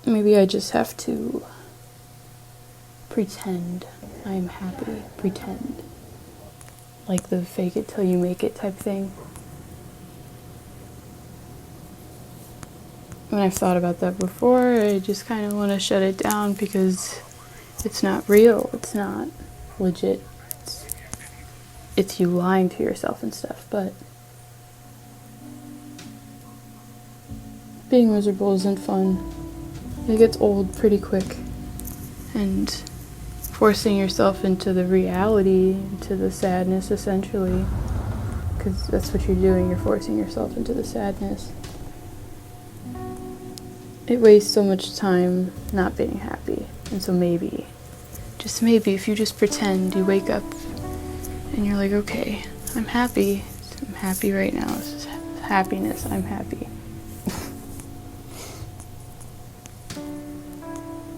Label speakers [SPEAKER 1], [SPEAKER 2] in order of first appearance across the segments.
[SPEAKER 1] Maybe I just have to pretend I'm happy. Pretend. Like the fake it till you make it type thing. When I've thought about that before, I just kind of want to shut it down because it's not real. It's not legit. It's you lying to yourself and stuff, but being miserable isn't fun. It gets old pretty quick, and forcing yourself into the reality, into the sadness essentially, because that's what you're doing, you're forcing yourself into the sadness. It wastes so much time not being happy, and so maybe, just maybe, if you just pretend, you wake up and you're like, okay, I'm happy right now, this is happiness, I'm happy.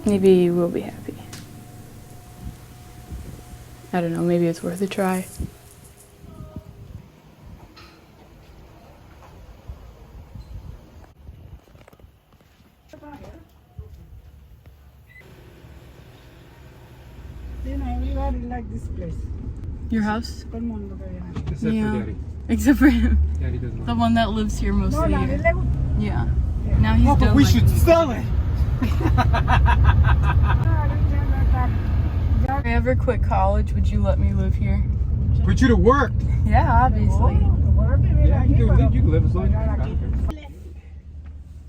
[SPEAKER 1] Maybe you will be happy. I don't know, maybe it's worth a try.
[SPEAKER 2] Everybody like this place.
[SPEAKER 1] Your house?
[SPEAKER 2] Except
[SPEAKER 1] Yeah.
[SPEAKER 2] for Daddy.
[SPEAKER 1] Except for him.
[SPEAKER 2] Daddy doesn't
[SPEAKER 1] The
[SPEAKER 2] like
[SPEAKER 1] one that lives here most of the year. Yeah. Now he's
[SPEAKER 2] Papa,
[SPEAKER 1] done
[SPEAKER 2] we
[SPEAKER 1] like
[SPEAKER 2] should sell it!
[SPEAKER 1] If I ever quit college, would you let me live here?
[SPEAKER 2] Put you to work!
[SPEAKER 1] Yeah, obviously.
[SPEAKER 2] Yeah, you can live as long as you can.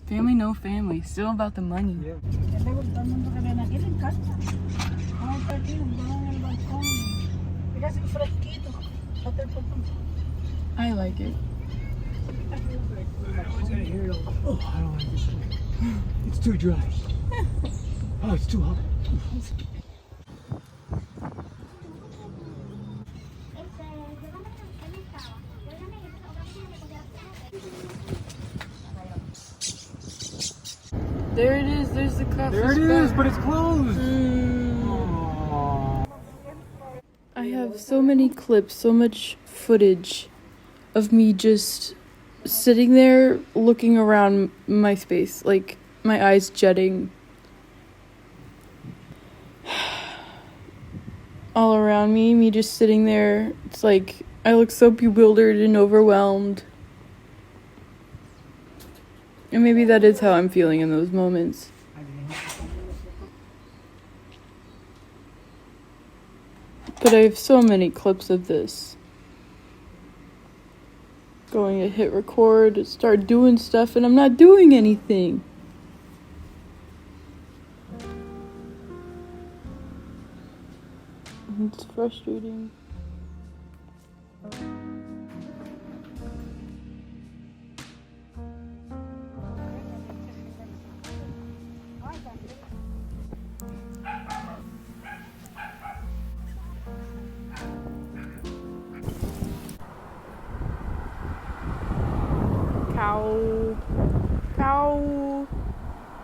[SPEAKER 1] Family, no family. Still about the money.
[SPEAKER 2] Yeah.
[SPEAKER 1] I like it.
[SPEAKER 2] Oh, I don't like this one. It's too dry. Oh, it's too hot.
[SPEAKER 1] There it is. There's the coffee
[SPEAKER 2] There it
[SPEAKER 1] spot.
[SPEAKER 2] is, but it's closed.
[SPEAKER 1] I have so many clips, so much footage of me just sitting there looking around my space, like my eyes jutting all around me just sitting there. It's like I look so bewildered and overwhelmed. And maybe that is how I'm feeling in those moments. But I have so many clips of this. Going to hit record, start doing stuff, and I'm not doing anything. It's frustrating. Cow,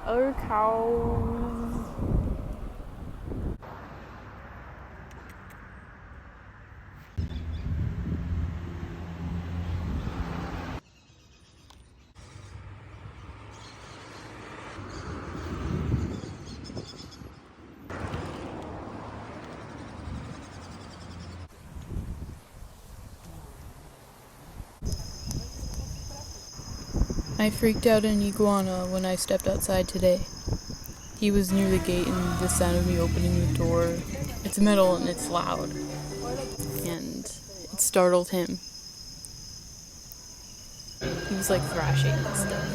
[SPEAKER 1] other cows. I freaked out an iguana when I stepped outside today. He was near the gate and the sound of me opening the door, it's metal and it's loud, and it startled him. He was like thrashing and stuff,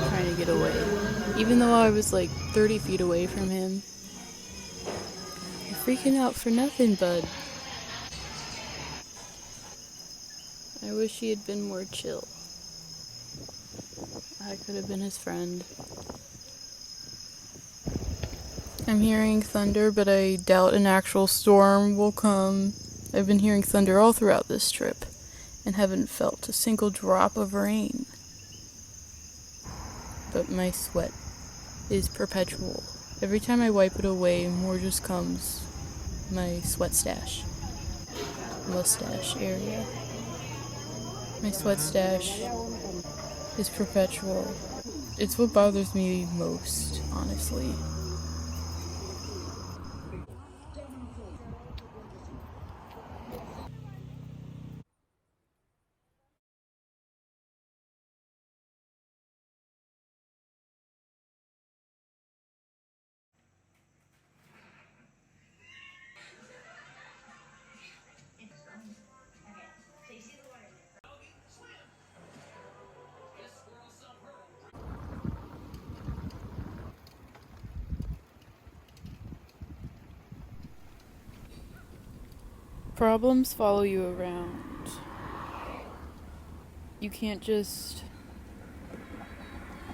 [SPEAKER 1] trying to get away. Even though I was like 30 feet away from him. You're freaking out for nothing, bud. I wish he had been more chill. I could have been his friend. I'm hearing thunder, but I doubt an actual storm will come. I've been hearing thunder all throughout this trip and haven't felt a single drop of rain. But my sweat is perpetual. Every time I wipe it away, more just comes. My sweat stash. Mustache area. My sweat stash is perpetual. It's what bothers me most, honestly. Problems follow you around. You can't just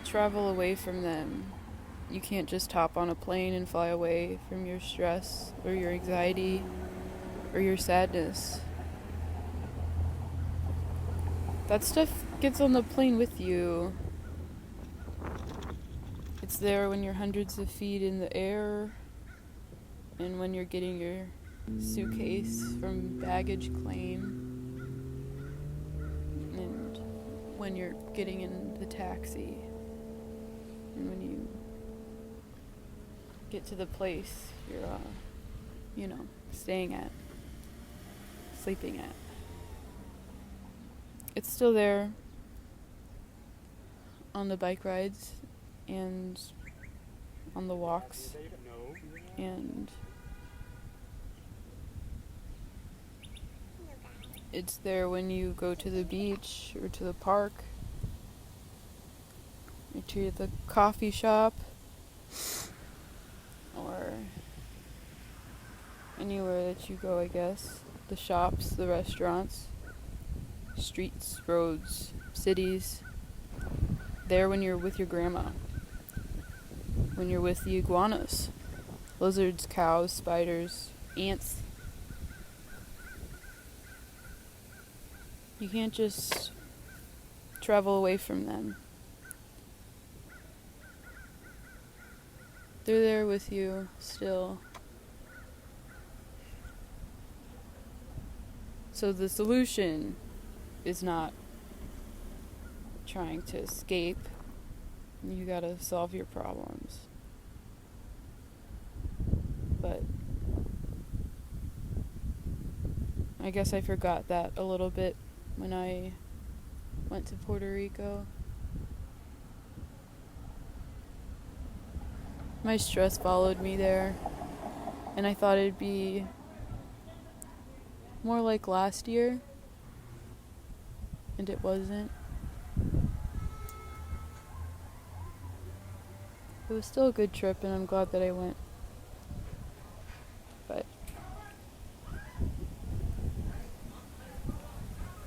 [SPEAKER 1] travel away from them. You can't just hop on a plane and fly away from your stress or your anxiety or your sadness. That stuff gets on the plane with you. It's there when you're hundreds of feet in the air and when you're getting your suitcase from baggage claim and when you're getting in the taxi and when you get to the place you're staying at, sleeping at. It's still there on the bike rides and on the walks and it's there when you go to the beach or to the park or to the coffee shop or anywhere that you go, I guess. The shops, the restaurants, streets, roads, cities. There when you're with your grandma. When you're with the iguanas. Lizards, cows, spiders, ants. You can't just travel away from them. They're there with you still. So the solution is not trying to escape. You gotta solve your problems. But I guess I forgot that a little bit when I went to Puerto Rico. My stress followed me there, and I thought it'd be more like last year, and it wasn't. It was still a good trip, and I'm glad that I went. But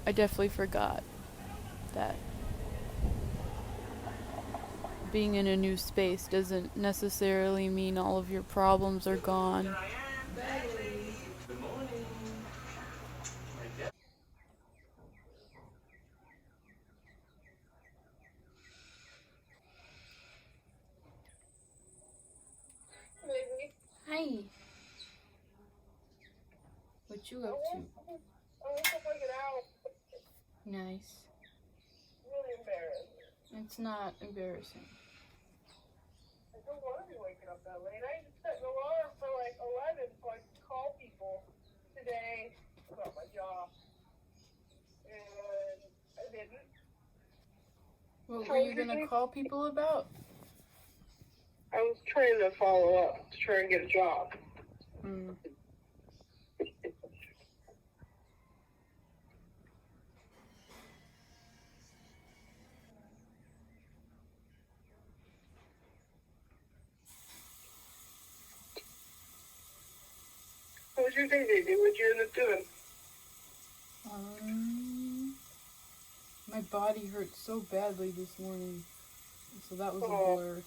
[SPEAKER 1] I definitely forgot that being in a new space doesn't necessarily mean all of your problems are gone. Hi. What you up to? Nice.
[SPEAKER 3] Really embarrassing.
[SPEAKER 1] It's not embarrassing.
[SPEAKER 3] I don't want to be waking up that late. I just set an alarm for like 11 so I could call people today about my job. And I didn't.
[SPEAKER 1] What were you gonna call people about?
[SPEAKER 3] I was trying to follow up to try and get a job. What was your day, baby? What'd you end up doing?
[SPEAKER 1] My body hurt so badly this morning, so that was a blur.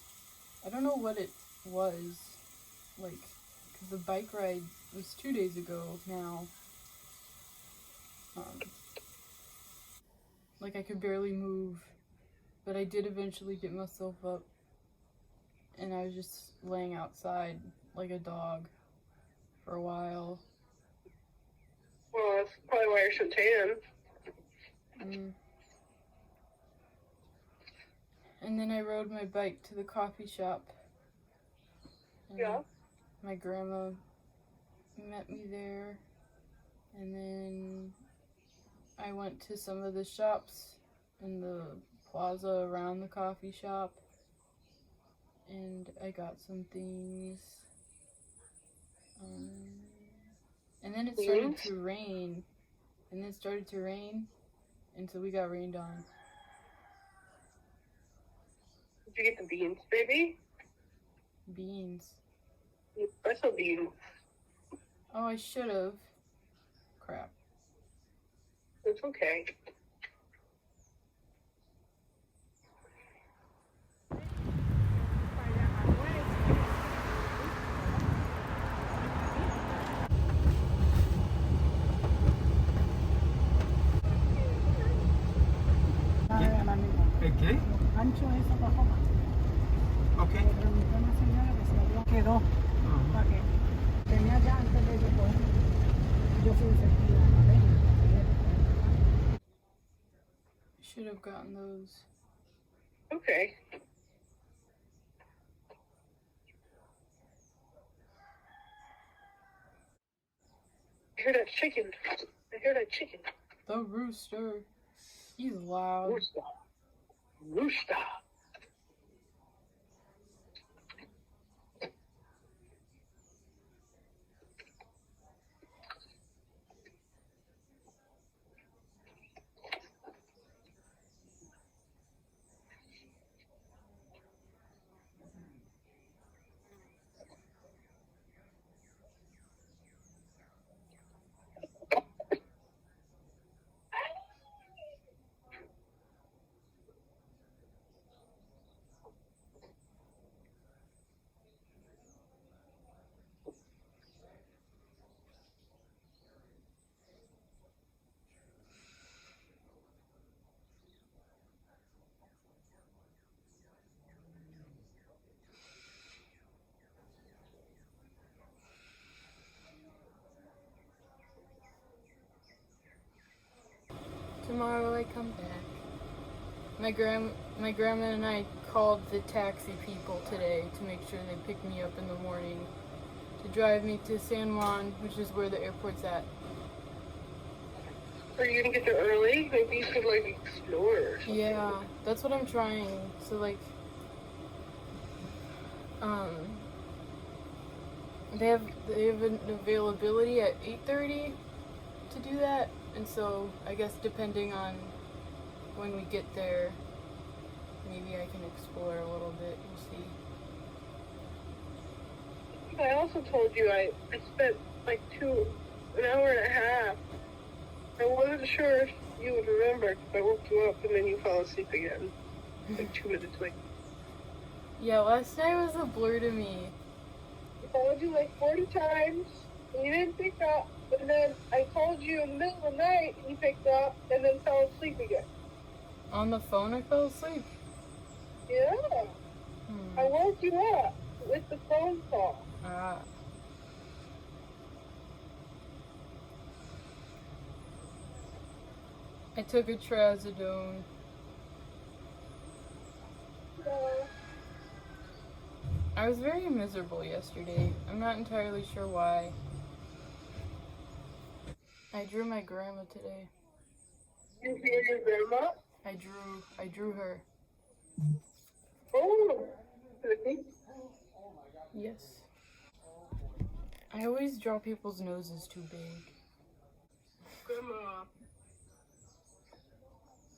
[SPEAKER 1] I don't know what it was, like, because the bike ride was 2 days ago now, Like I could barely move, but I did eventually get myself up, and I was just laying outside like a dog for a while.
[SPEAKER 3] Well, that's probably why you're so tan.
[SPEAKER 1] And then I rode my bike to the coffee shop. And
[SPEAKER 3] Yeah.
[SPEAKER 1] my grandma met me there. And then I went to some of the shops in the plaza around the coffee shop. And I got some things. And then it started to rain. And so we got rained on.
[SPEAKER 3] Did you get the beans, baby?
[SPEAKER 1] Beans.
[SPEAKER 3] Espresso beans.
[SPEAKER 1] Oh, I should have. Crap.
[SPEAKER 3] It's okay.
[SPEAKER 2] ¿Qué?
[SPEAKER 4] Ancho eso abajo.
[SPEAKER 2] Ok.
[SPEAKER 4] Le pregunté a una señora que se lo quedó. Para que tenía ya antes de yo coger. Yo fui efectiva.
[SPEAKER 1] Should have gotten those.
[SPEAKER 3] Okay. I hear that chicken.
[SPEAKER 1] The rooster. He's loud.
[SPEAKER 3] Rooster.
[SPEAKER 1] Tomorrow I come back. My grandma and I called the taxi people today to make sure they pick me up in the morning to drive me to San Juan, which is where the airport's at.
[SPEAKER 3] Are you gonna get there early? Maybe you could like explore or something.
[SPEAKER 1] Yeah, that's what I'm trying. So like, they have an availability at 8:30 to do that, and so I guess depending on when we get there, maybe I can explore a little bit. We'll see.
[SPEAKER 3] I also told you I spent like an hour and a half. I wasn't sure if you would remember because I woke you up and then you fell asleep again. Like 2 minutes late.
[SPEAKER 1] Yeah, last night was a blur to me.
[SPEAKER 3] I called you like 40 times and you didn't pick up. And then I called you in the middle of the night and you picked up and then fell asleep again.
[SPEAKER 1] On the phone, I fell asleep.
[SPEAKER 3] Yeah. I woke you up with the phone call.
[SPEAKER 1] Ah. I took a trazodone.
[SPEAKER 3] Yeah.
[SPEAKER 1] I was very miserable yesterday. I'm not entirely sure why. I drew my grandma today.
[SPEAKER 3] You hear your grandma?
[SPEAKER 1] I drew her.
[SPEAKER 3] Oh.
[SPEAKER 1] Yes. I always draw people's noses too big.
[SPEAKER 3] Grandma.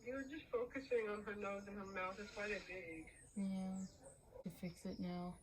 [SPEAKER 3] You were just focusing on her nose and her mouth. That's why they're big.
[SPEAKER 1] Yeah. To fix it now.